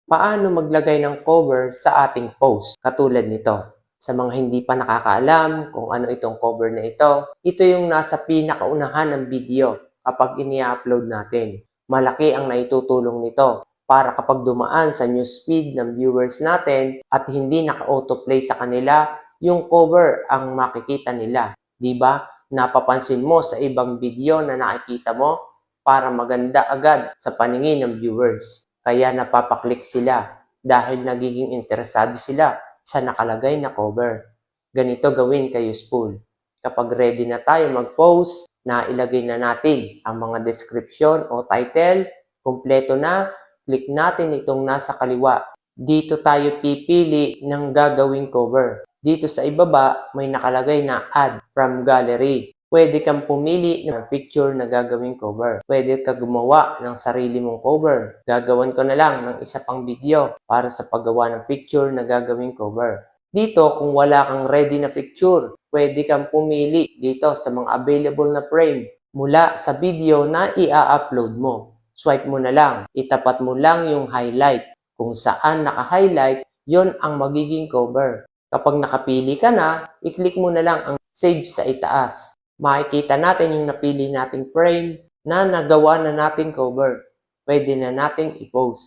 Paano maglagay ng cover sa ating post katulad nito. Sa mga hindi pa nakakaalam kung ano itong cover na ito yung nasa pinakaunahan ng video kapag ini-upload natin. Malaki ang naitutulong nito para kapag dumaan sa newsfeed ng viewers natin at hindi naka-autoplay sa kanila, yung cover ang makikita nila. Di ba? Napapansin mo sa ibang video na nakikita mo para maganda agad sa paningin ng viewers. Kaya napapaklik sila dahil nagiging interesado sila sa nakalagay na cover. Ganito gawin kayo useful. Kapag ready na tayo mag-post, na ilagay na natin ang mga description o title, kumpleto na, click natin itong nasa kaliwa. Dito tayo pipili ng gagawing cover. Dito sa ibaba, may nakalagay na Add from Gallery. Pwede kang pumili ng picture na gagawing cover. Pwede ka gumawa ng sarili mong cover. Gagawan ko na lang ng isa pang video para sa paggawa ng picture na gagawing cover. Dito, kung wala kang ready na picture, pwede kang pumili dito sa mga available na frame mula sa video na i-upload mo. Swipe mo na lang. Itapat mo lang yung highlight. Kung saan naka-highlight, yon ang magiging cover. Kapag nakapili ka na, i-click mo na lang ang save sa itaas. Makikita natin yung napili nating frame na nagawa na nating cover. Pwede na nating i-post.